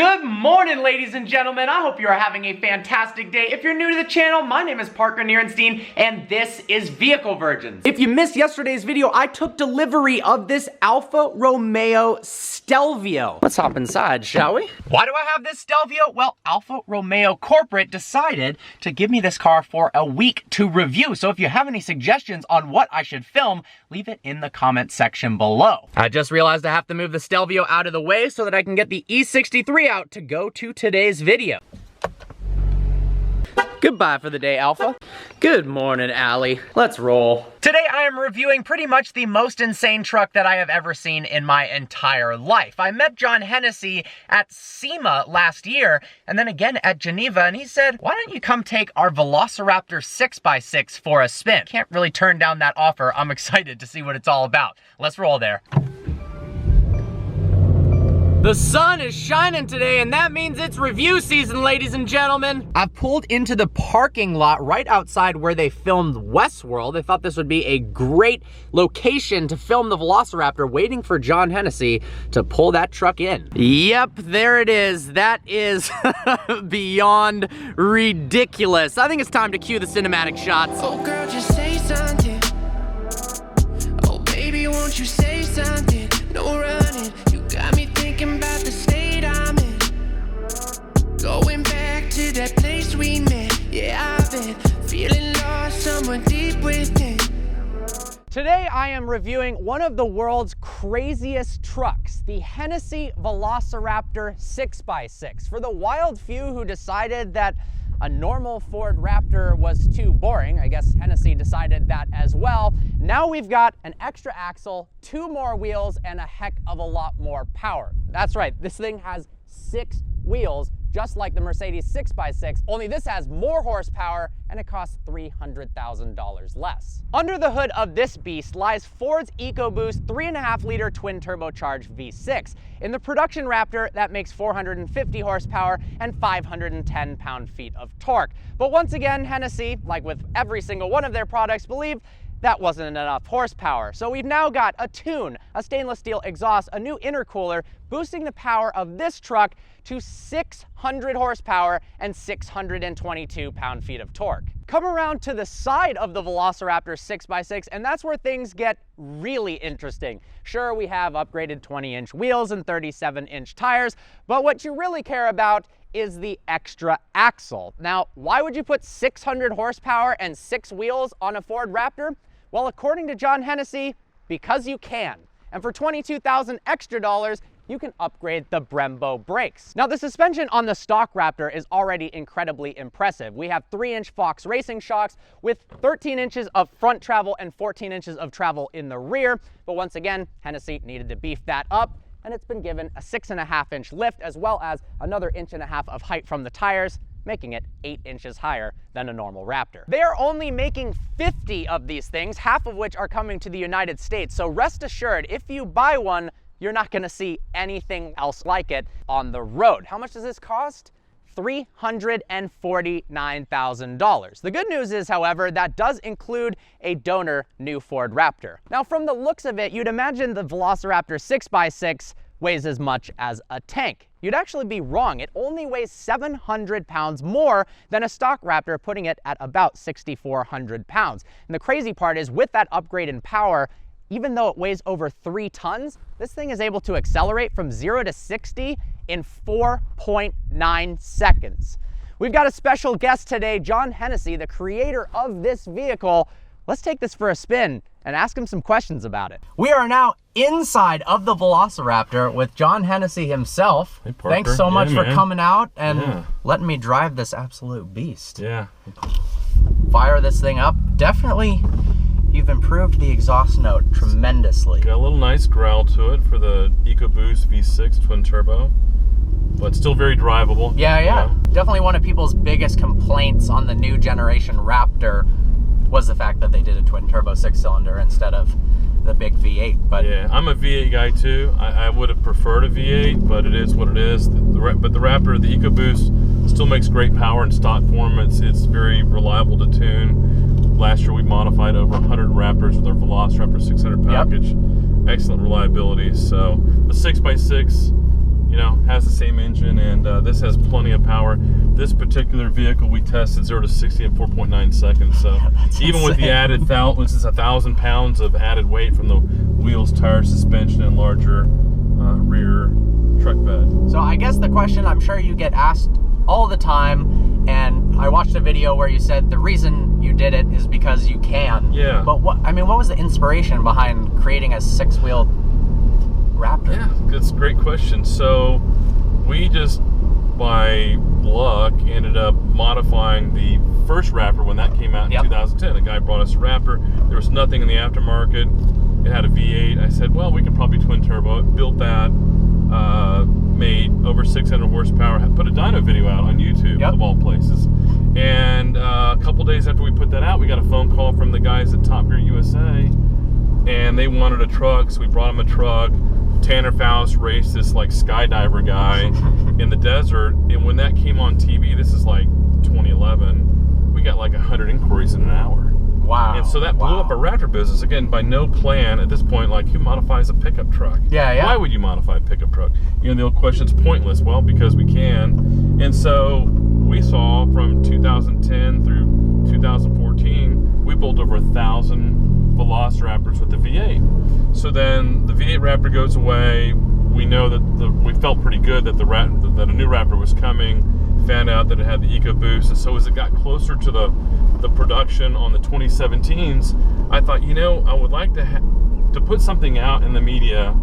Good morning, ladies and gentlemen. I hope you are having a fantastic day. If you're new to the channel, my name is Nirenstein, and this is Vehicle Virgins. If you missed yesterday's video, I took delivery of this Alfa Romeo Stelvio. Let's hop inside, shall we? Why do I have this Stelvio? Well, Alfa Romeo Corporate decided to give me this car for a week to review. So if you have any suggestions on what I should film, leave it in the comment section below. I just realized I have to move the Stelvio out of the way so that I can get the E63 out to go to today's video. Goodbye for the day, Alpha. Good morning, Allie. Let's roll. Today I am reviewing pretty much the most insane truck that I have ever seen in my entire life. I met John Hennessey at SEMA last year, and then again at Geneva, and he said, why don't you come take our Velociraptor 6x6 for a spin? Can't really turn down that offer. I'm excited to see what it's all about. Let's roll there. The sun is shining today, and that means it's review season, ladies and gentlemen. I've pulled into the parking lot right outside where they filmed Westworld. I thought this would be a great location to film the Velociraptor, waiting for John Hennessey to pull that truck in. Yep, there it is. That is beyond ridiculous. I think it's time to cue the cinematic shots. Oh girl, just say something. Oh baby, won't you say something? No running. Got me thinking about the state I'm in. Going back to that place we met. Yeah, I've been feeling lost somewhere deep within. Today I am reviewing one of the world's craziest trucks, the Hennessey Velociraptor 6x6. For the wild few who decided that a normal Ford Raptor was too boring, I guess Hennessey decided that as well. Now we've got an extra axle, 2 more wheels, and a heck of a lot more power. That's right, this thing has 6 wheels, just like the Mercedes 6x6, only this has more horsepower and it costs $300,000 less. Under the hood of this beast lies Ford's EcoBoost 3.5-liter twin turbocharged V6. In the production Raptor, that makes 450 horsepower and 510 pound-feet of torque. But once again, Hennessey, like with every single one of their products, believed that wasn't enough horsepower. So we've now got a tune, a stainless steel exhaust, a new intercooler, boosting the power of this truck to 600 horsepower and 622 pound-feet of torque. Come around to the side of the Velociraptor 6x6, and that's where things get really interesting. Sure, we have upgraded 20-inch wheels and 37-inch tires, but what you really care about is the extra axle. Now, why would you put 600 horsepower and 6 wheels on a Ford Raptor? Well, according to John Hennessey, because you can. And for $22,000 extra dollars, you can upgrade the Brembo brakes. Now, the suspension on the stock Raptor is already incredibly impressive. We have 3-inch Fox racing shocks with 13 inches of front travel and 14 inches of travel in the rear. But once again, Hennessey needed to beef that up, and it's been given a 6.5-inch lift as well as another 1.5 inches of height from the tires, making it 8 inches higher than a normal Raptor. They are only making 50 of these things, half of which are coming to the United States. So rest assured, if you buy one, you're not gonna see anything else like it on the road. How much does this cost? $349,000. The good news is, however, that does include a donor new Ford Raptor. Now, from the looks of it, you'd imagine the Velociraptor 6x6 weighs as much as a tank. You'd actually be wrong. It only weighs 700 pounds more than a stock Raptor, putting it at about 6,400 pounds. And the crazy part is, with that upgrade in power, even though it weighs over 3 tons, this thing is able to accelerate from 0 to 60 in 4.9 seconds. We've got a special guest today, John Hennessey, the creator of this vehicle. Let's take this for a spin and ask him some questions about it. We are now inside of the Velociraptor with John Hennessey himself. Hey, Parker. Thanks so much for man. coming out and letting me drive this absolute beast. Yeah. Fire this thing up. Definitely, you've improved the exhaust note tremendously. Got a little nice growl to it for the EcoBoost V6 twin turbo, but still very drivable. Yeah. Definitely one of people's biggest complaints on the new generation Raptor was the fact that they did a twin turbo 6-cylinder instead of the big V8. But yeah, I'm a V8 guy too. I would have preferred a V8, but it is what it is. But the Raptor, the EcoBoost, still makes great power in stock form. It's very reliable to tune. Last year we modified over 100 Raptors with our Velociraptor 600 package. Excellent reliability. So the 6x6 you know, has the same engine, and this has plenty of power. This particular vehicle we tested 0 to 60 in 4.9 seconons. So even with the added, which is 1,000 pounds of added weight from the wheels, tires, suspension, and larger rear truck bed. So I guess the question I'm sure you get asked all the time, and I watched a video where you said the reason you did it is because you can. Yeah. But what was the inspiration behind creating a 6-wheel Raptor? Yeah, that's a great question. So we just, by luck, ended up modifying the first Raptor when that came out in 2010. A guy brought us a Raptor. There was nothing in the aftermarket. It had a V8. I said, well, we can probably twin turbo it. Built that. Made over 600 horsepower. Put a dyno video out on YouTube, of all places. And a couple days after we put that out, we got a phone call from the guys at Top Gear USA, and they wanted a truck, so we brought them a truck. Tanner Faust raced this like skydiver guy in the desert, and when that came on TV, this is like 2011, we got like 100 inquiries in an hour. Wow. And so that blew up our Raptor business, again, by no plan at this point. Like, who modifies a pickup truck? Yeah. Why would you modify a pickup truck? You know, the old question's pointless. Well, because we can. And so we saw from 2010 through 2014, we built over 1,000 Velociraptors with the V8. So then the V8 Raptor goes away. We know that we felt pretty good that that a new Raptor was coming. Found out that it had the EcoBoost, and so as it got closer to the production on the 2017s, I thought, you know, I would like to put something out in the media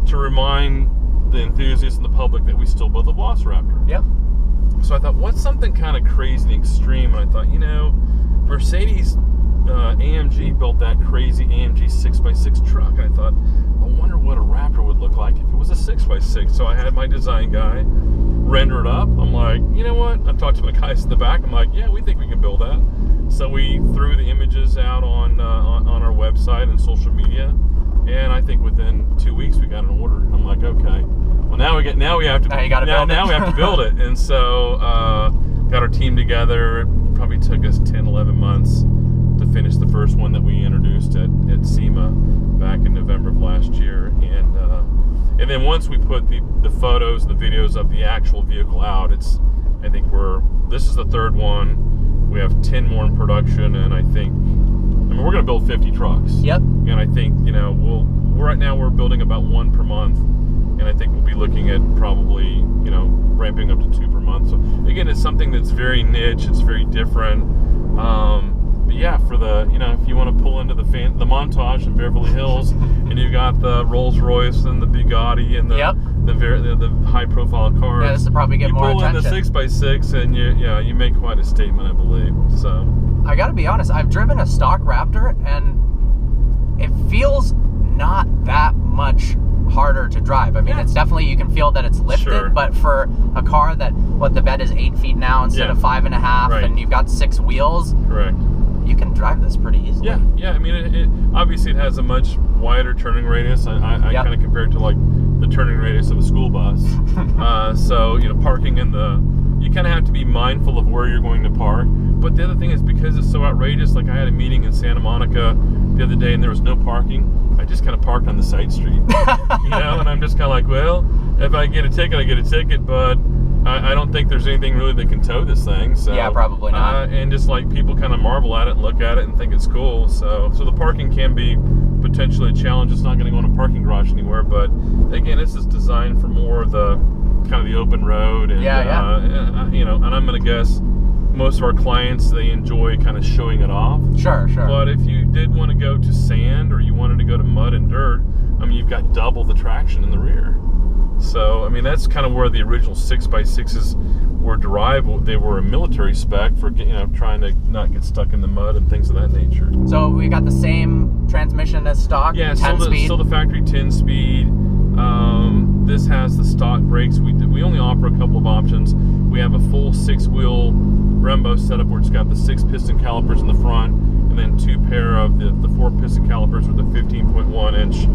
to remind the enthusiasts and the public that we still build the Velociraptor. Yep. So I thought, what's something kind of crazy and extreme? And I thought, you know, Mercedes AMG built that crazy AMG 6x6 truck. And I thought, I wonder what a Raptor would look like if it was a 6x6. So I had my design guy render it up. I'm like, you know what? I talked to my guys in the back. I'm like, yeah, we think we can build that. So we threw the images out on our website and social media, and I think within 2 weeks we got an order. I'm like, okay, well now we have to build it. And so got our team together. It probably took us 10, 11 months to finish the first one that we introduced at SEMA back in November of last year. And then once we put the photos, the videos of the actual vehicle out, this is the third one. We have 10 more in production, and I mean, we're going to build 50 trucks. Yep. And I think, you know, right now we're building about 1 per month, and I think we'll be looking at probably, you know, ramping up to 2 per month. So again, it's something that's very niche. It's very different. But yeah, for the, you know, if you want to pull into the montage in Beverly Hills, and you got the Rolls Royce and the Bugatti and the high profile cars. Yeah, this will probably get more attention. You pull in the 6x6 and you make quite a statement, I believe. So I got to be honest, I've driven a stock Raptor, and it feels not that much harder to drive. I mean, it's definitely, you can feel that it's lifted, but for a car that, the bed is 8 feet now instead of 5.5, and you've got 6 wheels. Correct. You can drive this pretty easily. Yeah. I mean, it obviously it has a much wider turning radius. I kind of compare it to like the turning radius of a school bus. So, you know, parking you kind of have to be mindful of where you're going to park. But the other thing is, because it's so outrageous, like I had a meeting in Santa Monica the other day and there was no parking. I just kind of parked on the side street, you know, and I'm just kind of like, well, if I get a ticket, I get a ticket, but I don't think there's anything really that can tow this thing. So yeah, probably not. And just like people kind of marvel at it and look at it and think it's cool. So the parking can be potentially a challenge. It's not going to go in a parking garage anywhere. But again, this is designed for more of the kind of the open road. And, you know, and I'm going to guess most of our clients, they enjoy kind of showing it off. Sure. But if you did want to go to sand or you wanted to go to mud and dirt, I mean, you've got double the traction in the rear. So, I mean, that's kind of where the original 6x6s were derived. They were a military spec for, you know, trying to not get stuck in the mud and things of that nature. So we got the same transmission as stock, 10 speed? Still the factory 10 speed. This has the stock brakes. We only offer a couple of options. We have a full 6-wheel Brembo setup where it's got the 6 piston calipers in the front, and then 2 pair of the 4 piston calipers with the 15.1 inch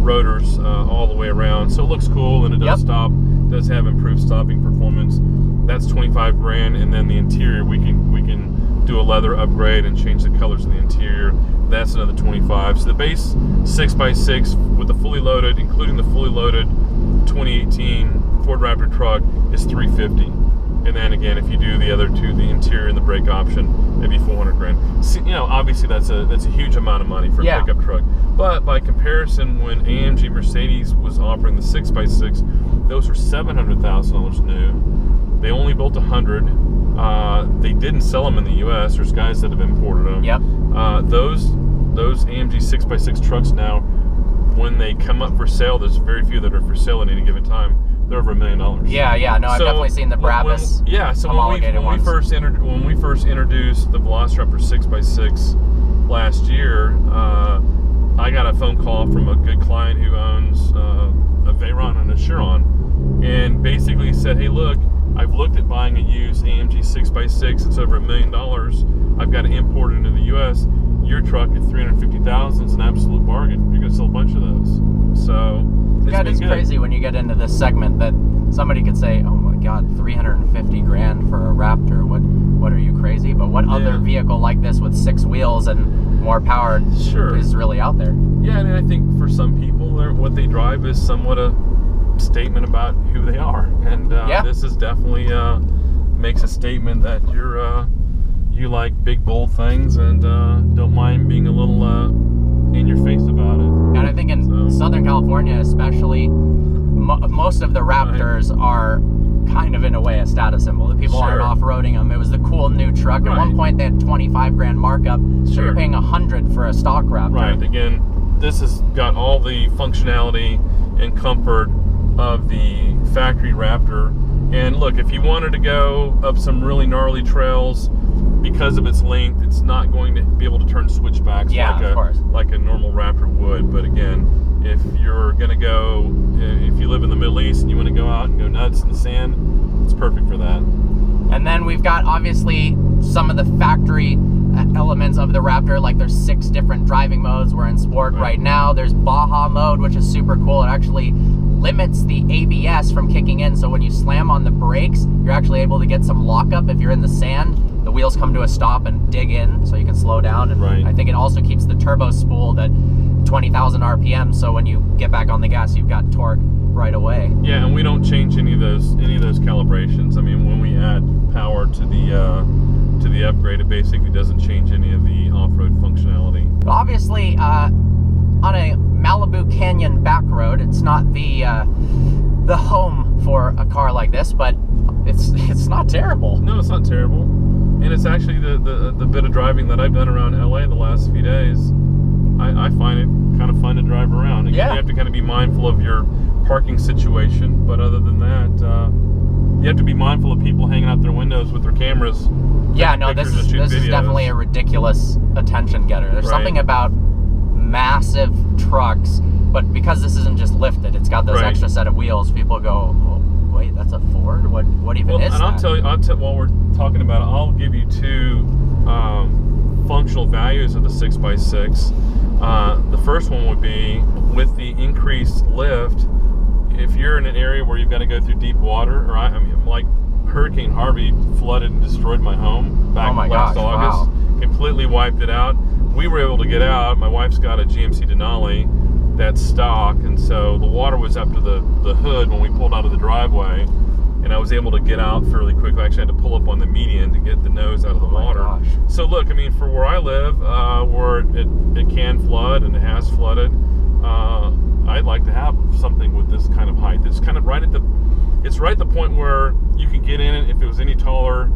rotors all the way around. So it looks cool, and it does stop. It does have improved stopping performance. That's $25,000, and then the interior we can do a leather upgrade and change the colors of the interior. That's another $25,000. So the base 6x6 with the fully loaded, including the fully loaded 2018 Ford Raptor truck is $350. And then again, if you do the other two, the interior and the brake option, it'd be $400,000. See, you know, obviously that's a huge amount of money for a pickup truck. But by comparison, when AMG Mercedes was offering the 6x6, those were $700,000 new. They only built 100. They didn't sell them in the U.S. There's guys that have imported them. Yep. Those AMG 6x6 trucks now, when they come up for sale, there's very few that are for sale at any given time. They're over $1 million. Yeah, no, I've definitely seen the Brabus. When we first introduced the Velociraptor 6x6 last year, I got a phone call from a good client who owns a Veyron and a Chiron, and basically said, hey, look, I've looked at buying a used AMG 6x6. It's over $1 million. I've got to import it into the U.S. Your truck at $350,000 is an absolute bargain. You're going to sell a bunch of those. So it's crazy when you get into this segment that somebody could say, oh my God, $350,000 for a Raptor. What are you, crazy? But what other vehicle like this with 6 wheels and more power is really out there? Yeah, and I think for some people, what they drive is somewhat a statement about who they are. And this is definitely makes a statement that you like big, bold things and don't mind being a little in your face about it. And I think in Southern California especially, most of the Raptors are kind of in a way a status symbol. The people aren't off-roading them. It was the cool new truck. At one point they had $25,000 markup, so you're paying $100 for a stock Raptor. Right. Again, this has got all the functionality and comfort of the factory Raptor. And look, if you wanted to go up some really gnarly trails, because of its length, it's not going to be able to turn switchbacks like a normal Raptor would. But again, if you're going to go, if you live in the Middle East and you want to go out and go nuts in the sand, it's perfect for that. And then we've got obviously some of the factory elements of the Raptor, like there's 6 different driving modes. We're in sport right now. There's Baja mode, which is super cool. It actually limits the ABS from kicking in, so when you slam on the brakes, you're actually able to get some lockup. If you're in the sand, the wheels come to a stop and dig in, so you can slow down. And I think it also keeps the turbo spooled at 20,000 RPM, so when you get back on the gas, you've got torque right away. Yeah, and we don't change any of those calibrations. I mean, when we add power to the upgrade, it basically doesn't change any of the off-road functionality. Obviously, on a Malibu Canyon back road, it's not the home for a car like this, but it's not terrible. No, it's not terrible, and it's actually the bit of driving that I've done around LA the last few days. I find it kind of fun to drive around. Again, you have to kind of be mindful of your parking situation, but other than that, you have to be mindful of people hanging out their windows with their cameras. Yeah, no, this is definitely a ridiculous attention getter. There's something about massive trucks, but because this isn't just lifted, it's got those extra set of wheels, people go, oh, wait, that's a Ford? What even is that? And while we're talking about it, I'll give you 2 functional values of the 6x6. The first one would be with the increased lift. If you're in an area where you've got to go through deep water, or I mean, like Hurricane Harvey flooded and destroyed my home back last August, completely wiped it out. We were able to get out. My wife's got a GMC Denali that's stock, and so the water was up to the hood when we pulled out of the driveway, and I was able to get out fairly quickly. I actually had to pull up on the median to get the nose out of the water. So look, I mean, for where I live, where it can flood and it has flooded, I'd like to have something with this kind of height. It's kind of right at the point where you can get in it. If it was any taller,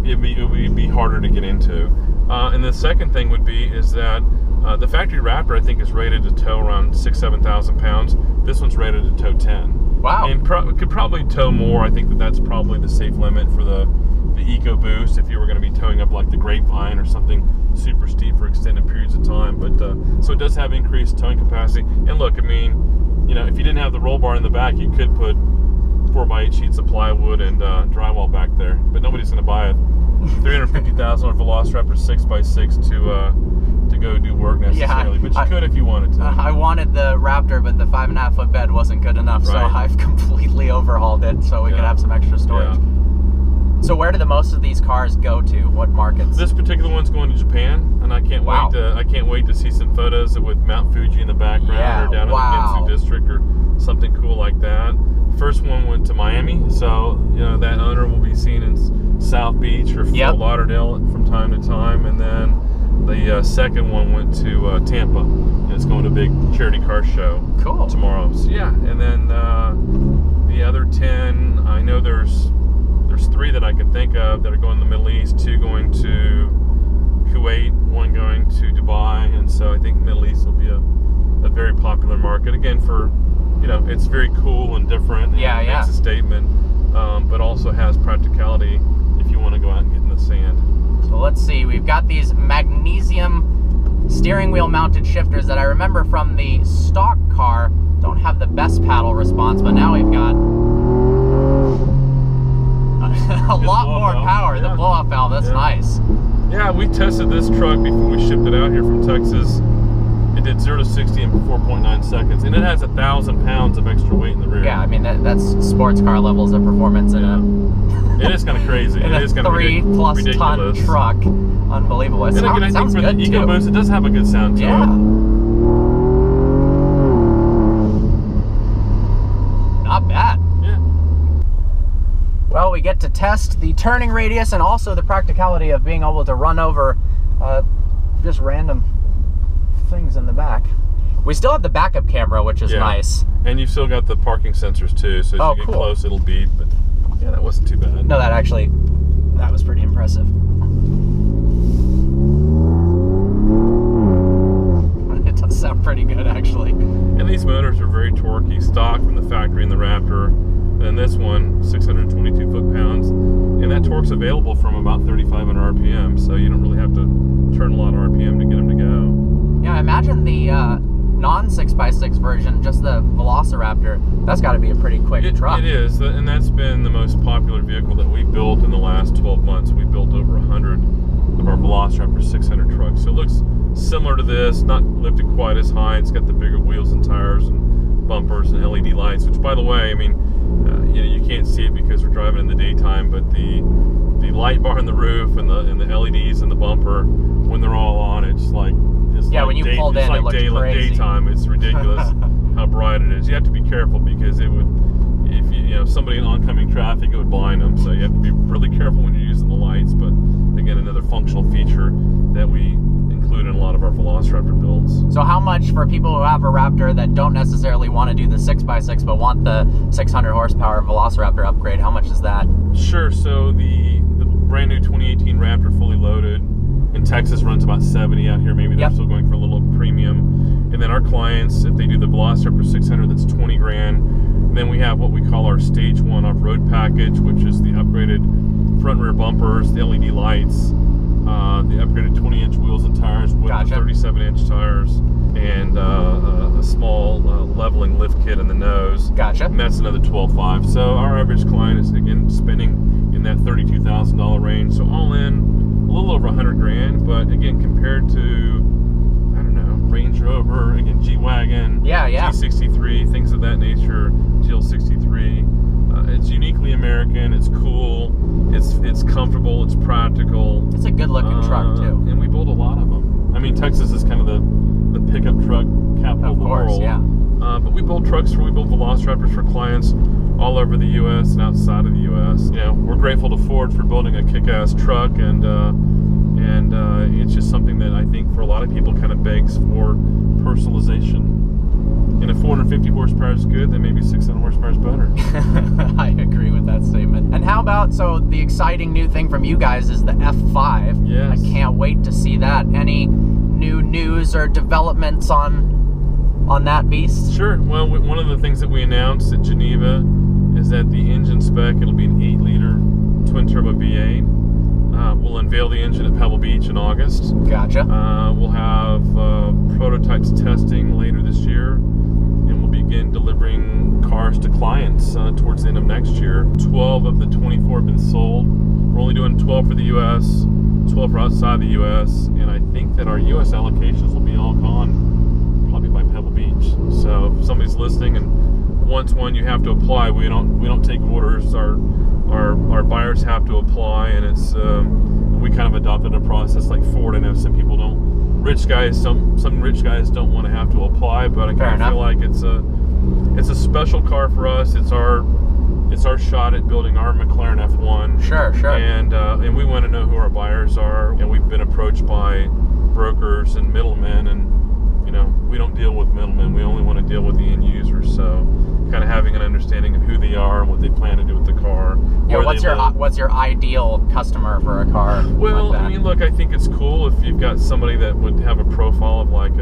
it would be harder to get into. And the second thing would be is that the factory Raptor, I think, is rated to tow around 6,000-7,000 pounds. This one's rated to tow 10. Wow. And could probably tow more. I think that's probably the safe limit for the EcoBoost if you were going to be towing up like the Grapevine or something super steep for extended periods of time. But so it does have increased towing capacity. And look, I mean, you know, if you didn't have the roll bar in the back, you could put 4x8 sheets of plywood and drywall back there. But nobody's going to buy a $350,000 Velociraptor 6x6 to go do work necessarily. But you could if you wanted to. I wanted the Raptor, but the 5.5 foot bed wasn't good enough, so I've completely overhauled it so we could have some extra storage. So where do the most of these cars go to? What markets? This particular one's going to Japan, and I can't wait to see some photos with Mount Fuji in the background, or down in the Ginsu district, or something cool like that. First one went to Miami. So, you know, that owner will be seen in South Beach or Fort Lauderdale from time to time. And then the second one went to Tampa. And it's going to a big charity car show tomorrow. So, yeah. And then the other 10, I know there's 3 that I can think of that are going to the Middle East, 2 going to Kuwait, 1 going to Dubai, and so I think Middle East will be a very popular market. Again, for, you know, it's very cool and different. And makes a statement, but also has practicality if you want to go out and get in the sand. So let's see, we've got these magnesium steering wheel mounted shifters that I remember from the stock car don't have the best paddle response, but now we've got a lot more power. The blow-off valve, that's nice. Yeah, we tested this truck before we shipped it out here from Texas. It did 0 to 60 in 4.9 seconds, and it has 1,000 pounds of extra weight in the rear. Yeah, I mean that's sports car levels of performance in it is kind of crazy. in it is kind of 3+ ton truck. Unbelievable. It and again, I think for the EcoBoost, it does have a good sound to it. Not bad. Yeah. Well, we get to test the turning radius and also the practicality of being able to run over just random things in the back. We still have the backup camera, which is nice. And you've still got the parking sensors too, so as you get close, it'll beep. But yeah, that wasn't too bad. No, that was pretty impressive. It does sound pretty good, actually. And these motors are very torquey, stock from the factory in the Raptor. And this one, 622 foot-pounds, and that torque's available from about 3,500 RPM, so you don't really have to turn a lot of RPM to get them to go. Yeah, I imagine the non-6x6 version, just the Velociraptor, that's got to be a pretty quick truck. It is, and that's been the most popular vehicle that we built in the last 12 months. We built over 100 of our Velociraptor 600 trucks, so it looks similar to this, not lifted quite as high. It's got the bigger wheels and tires and bumpers and LED lights, which, by the way, I mean, you know, you can't see it because we're driving in the daytime, but the light bar on the roof and the LEDs and the bumper, when they're all on, it's like when you pulled in, it looked crazy. Daytime. It's ridiculous how bright it is. You have to be careful because it would, if you know somebody in oncoming traffic, it would blind them. So you have to be really careful when you're using the lights. But again, another functional feature that we include in a lot of our Velociraptor builds. So how much for people who have a Raptor that don't necessarily want to do the 6x6 but want the 600 horsepower Velociraptor upgrade, how much is that? Sure, so the brand new 2018 Raptor fully loaded in Texas runs about 70. Out here maybe they're still going for a little premium. And then our clients, if they do the Velociraptor 600, that's 20 grand. And then we have what we call our stage 1 off-road package, which is the upgraded front and rear bumpers, the LED lights, the upgraded 20-inch wheels and tires with the 37-inch tires, and a small leveling lift kit in the nose. And that's another $12,500. So our average client is, again, spending in that $32,000 range. So all in, a little over 100 grand. But again, compared to, I don't know, Range Rover, again, G-Wagon, G63, things of that nature, GL63, it's uniquely American, it's cool, it's comfortable, it's practical. It's a good looking truck too. And we build a lot of them. I mean, Texas is kind of the pickup truck capital of the world. But we build Velociraptors for clients all over the U.S. and outside of the U.S. You know, we're grateful to Ford for building a kick-ass truck, and it's just something that I think for a lot of people kind of begs for personalization. And if 450 horsepower is good, then maybe 600 horsepower is better. I agree with that statement. And how about, so the exciting new thing from you guys is the F5. Yes. I can't wait to see that. Any new news or developments on that beast? Sure. Well, one of the things that we announced at Geneva is that the engine spec, it'll be an 8-liter twin-turbo V8. We'll unveil the engine at Pebble Beach in August. We'll have prototypes testing later this year, and we'll begin delivering cars to clients towards the end of next year. 12 of the 24 have been sold. We're only doing 12 for the U.S., 12 for outside the U.S., and I think that our U.S. allocations will be all gone probably by Pebble Beach. So if somebody's listening and wants one, you have to apply. We don't take orders. Our buyers have to apply, and it's we kind of adopted a process like Ford. I know some people don't. Some rich guys don't want to have to apply, but I kind of feel like it's a special car for us. It's our at building our McLaren F1. Sure. And we want to know who our buyers are. And we've been approached by brokers and middlemen, and we don't deal with middlemen. We only want to deal with the end users. So kind of having an understanding of who they are and what they plan to do with the car. Yeah, what's your ideal customer for a car? Well, like that? I mean, look, I think it's cool if you've got somebody that would have a profile of like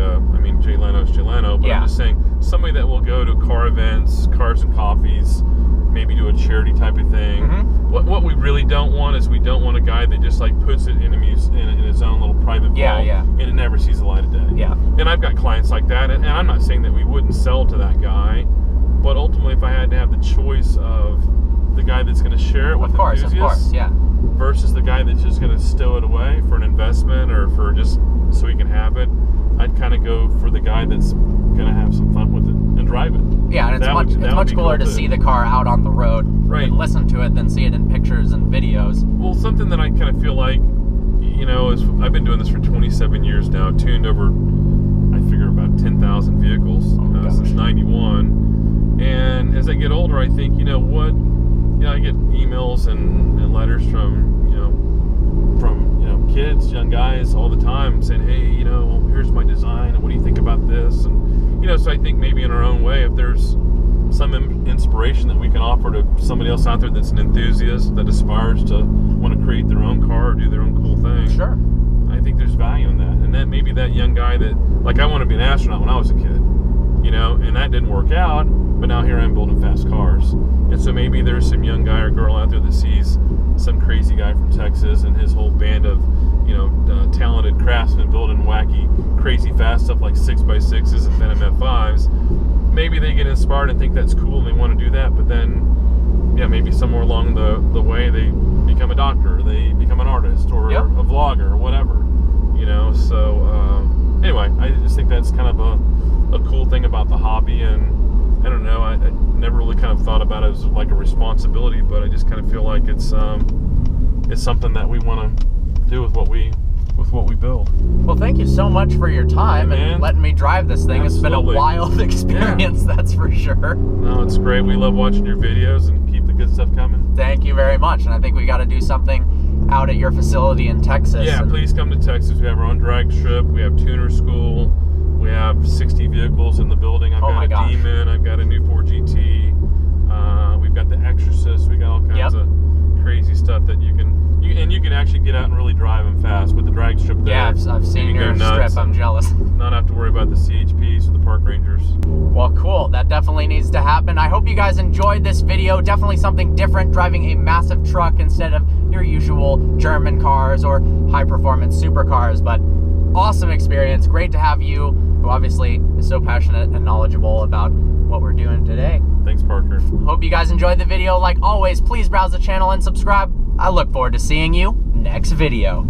Jay Leno's Jay Leno, but I'm just saying somebody that will go to car events, cars and coffees, maybe do a charity type of thing. What we really don't want is we don't want a guy that just like puts it in his own little private vault and it never sees the light of day. Yeah. And I've got clients like that, and I'm not saying that we wouldn't sell to that guy, but ultimately if I had to have the choice of the guy that's going to share it with enthusiasts, of course, yeah, versus the guy that's just going to stow it away for an investment or for just so he can have it, I'd kind of go for the guy that's going to have some fun with it and drive it. Yeah, and it's much cooler to see the car out on the road and listen to it than see it in pictures and videos. Well, something that I kind of feel like, is I've been doing this for 27 years now, tuned over, I figure about 10,000 vehicles since 91. And as I get older, I think, I get emails and letters from kids, young guys all the time saying, hey, here's my design, and what do you think about this? And, so I think maybe in our own way, if there's some inspiration that we can offer to somebody else out there that's an enthusiast that aspires to want to create their own car or do their own cool thing. Sure. I think there's value in that. And that maybe that young guy that, like, I want to be an astronaut when I was a kid, and that didn't work out, but now here I am building fast cars. And so maybe there's some young guy or girl out there that sees some crazy guy from Texas and his whole band of, talented craftsmen building wacky, crazy fast stuff like 6x6s and Phantom F5s. Maybe they get inspired and think that's cool and they want to do that, but then, maybe somewhere along the way they become a doctor, they become an artist or a vlogger or whatever, So anyway, I just think that's kind of a cool thing about the hobby, and I don't know, I never really kind of thought about it as like a responsibility, but I just kind of feel like it's something that we want to do with what we build. Well, thank you so much for your time and letting me drive this thing. Absolutely. It's been a wild experience, that's for sure. No, it's great. We love watching your videos and keep the good stuff coming. Thank you very much, and I think we got to do something out at your facility in Texas. Yeah, please come to Texas. We have our own drag strip. We have tuner school. We have 60 vehicles in the building. I've got a Demon. I've got a new 4 GT. We've got the Exorcist. We got all kinds of crazy stuff that you can actually get out and really drive them fast with the drag strip there. Yeah, I've seen your strip. I'm jealous. Not have to worry about the CHPs or the park rangers. Well, cool. That definitely needs to happen. I hope you guys enjoyed this video. Definitely something different, driving a massive truck instead of your usual German cars or high-performance supercars. But awesome experience. Great to have you, who obviously is so passionate and knowledgeable about what we're doing today. Thanks, Parker. Hope you guys enjoyed the video. Like always, please browse the channel and subscribe. I look forward to seeing you next video.